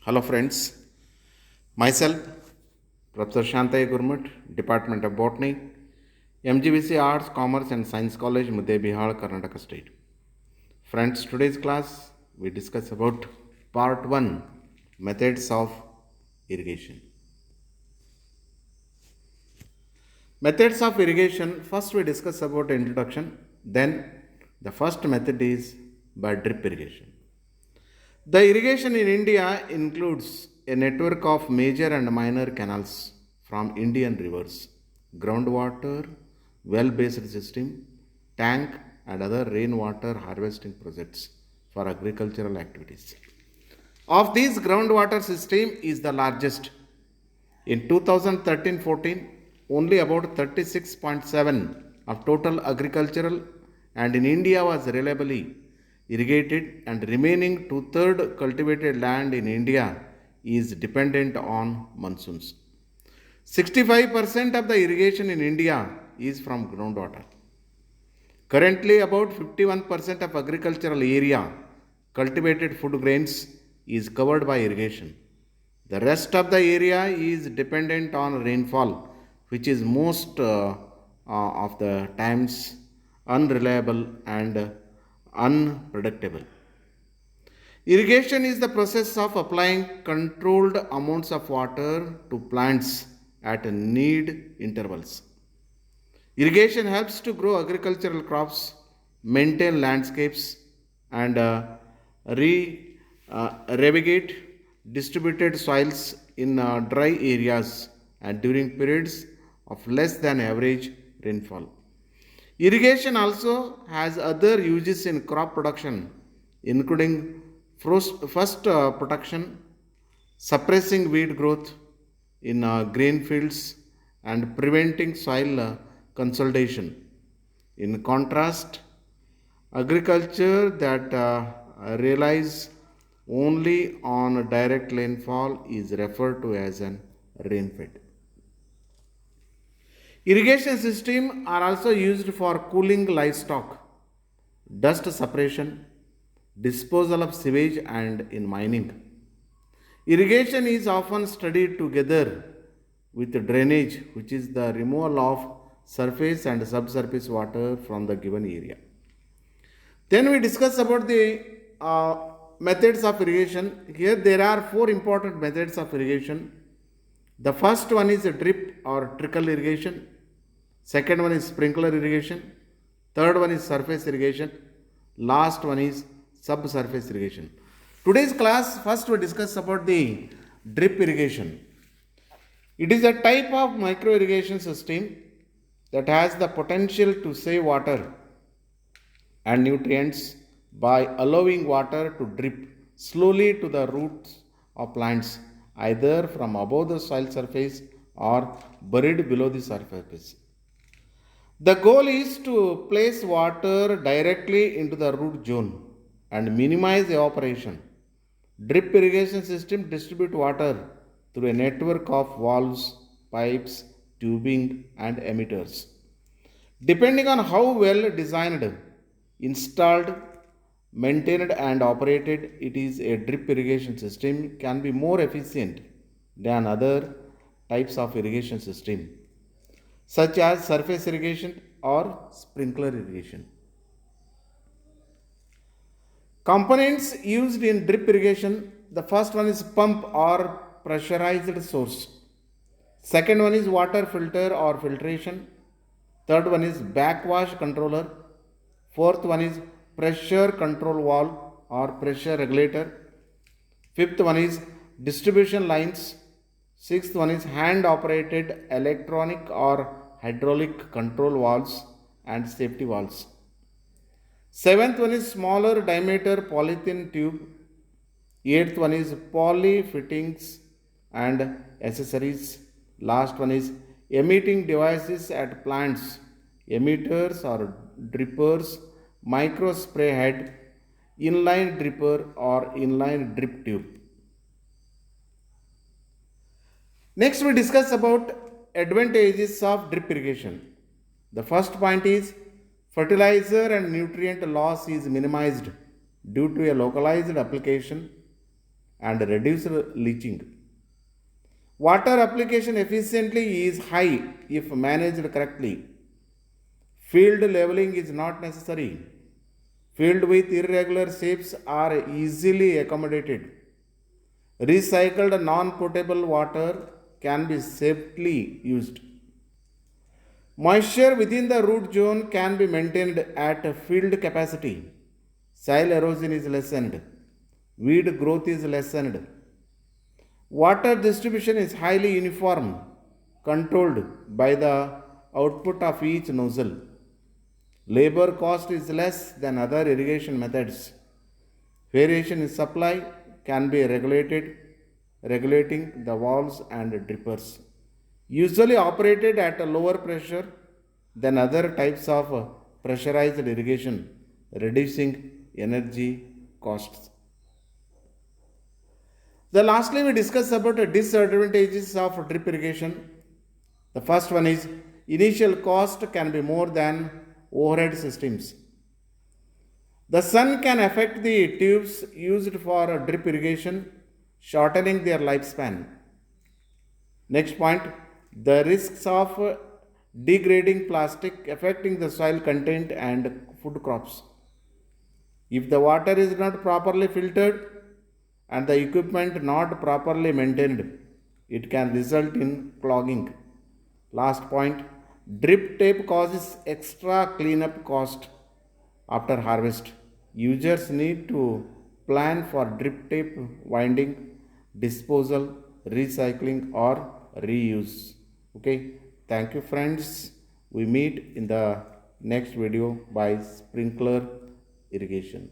Hello friends, myself Professor Shantay Gurmut, Department of Botany, MGVC Arts, Commerce and Science College, Mudebihar, Karnataka State. Friends, today's class we discuss about Part 1, Methods of Irrigation. Methods of irrigation, first we discuss about introduction, then the first method is by drip irrigation. The irrigation in India includes a network of major and minor canals from Indian rivers, groundwater, well based system, tank, and other rainwater harvesting projects for agricultural activities. Of these, groundwater system is the largest. In 2013-14, only about 36.7 of total agricultural and in India was reliably irrigated, and remaining two-thirds cultivated land in India is dependent on monsoons. 65% of the irrigation in India is from groundwater. Currently, about 51% of agricultural area, cultivated food grains, is covered by irrigation. The rest of the area is dependent on rainfall, which is most of the times unreliable and unpredictable. Irrigation is the process of applying controlled amounts of water to plants at need intervals. Irrigation helps to grow agricultural crops, maintain landscapes, and irrigate distributed soils in dry areas and during periods of less than average rainfall. Irrigation also has other uses in crop production, including first protection, suppressing weed growth in grain fields, and preventing soil consolidation. In contrast, agriculture that relies only on direct rainfall is referred to as an rainfed. Irrigation systems are also used for cooling livestock, dust separation, disposal of sewage, and in mining. Irrigation is often studied together with drainage, which is the removal of surface and subsurface water from the given area. Then we discuss about the methods of irrigation. Here there are four important methods of irrigation. The first one is a drip or trickle irrigation. Second one is sprinkler irrigation. Third one is surface irrigation. Last one is subsurface irrigation. Today's class, first we discuss about the drip irrigation. It is a type of micro irrigation system that has the potential to save water and nutrients by allowing water to drip slowly to the roots of plants, either from above the soil surface or buried below the surface. The goal is to place water directly into the root zone and minimize evaporation. Drip irrigation system distribute water through a network of valves, pipes, tubing, and emitters. Depending on how well designed, installed, maintained, and operated it is, a drip irrigation system can be more efficient than other types of irrigation system, such as surface irrigation or sprinkler irrigation. Components used in drip irrigation, the first one is pump or pressurized source. Second one is water filter or filtration. Third one is backwash controller. Fourth one is pressure control valve or pressure regulator. Fifth one is distribution lines. Sixth one is hand operated electronic or hydraulic control valves and safety valves. Seventh one is smaller diameter polythene tube. Eighth one is poly fittings and accessories. Last one is emitting devices at plants, emitters or drippers, micro spray head, inline dripper or inline drip tube. Next we discuss about advantages of drip irrigation. The first point is fertilizer and nutrient loss is minimized due to a localized application. and reduced leaching. Water application efficiently is high if managed correctly. Field leveling is not necessary. Field with irregular shapes are easily accommodated. Recycled non potable water can be safely used. Moisture within the root zone can be maintained at field capacity. Soil erosion is lessened. Weed growth is lessened. Water distribution is highly uniform, controlled by the output of each nozzle. Labor cost is less than other irrigation methods. Variation in supply can be regulating the valves and drippers. Usually operated at a lower pressure than other types of pressurized irrigation, reducing energy costs. The lastly we discuss about the disadvantages of drip irrigation. The first one is initial cost can be more than overhead systems. The sun can affect the tubes used for drip irrigation, shortening their lifespan. Next point, the risks of degrading plastic affecting the soil content and food crops. If the water is not properly filtered and the equipment not properly maintained, it can result in clogging. Last point, drip tape causes extra cleanup cost after harvest. Users need to plan for drip tape winding, disposal, recycling, or reuse. Okay, thank you, friends. We meet in the next video by sprinkler irrigation.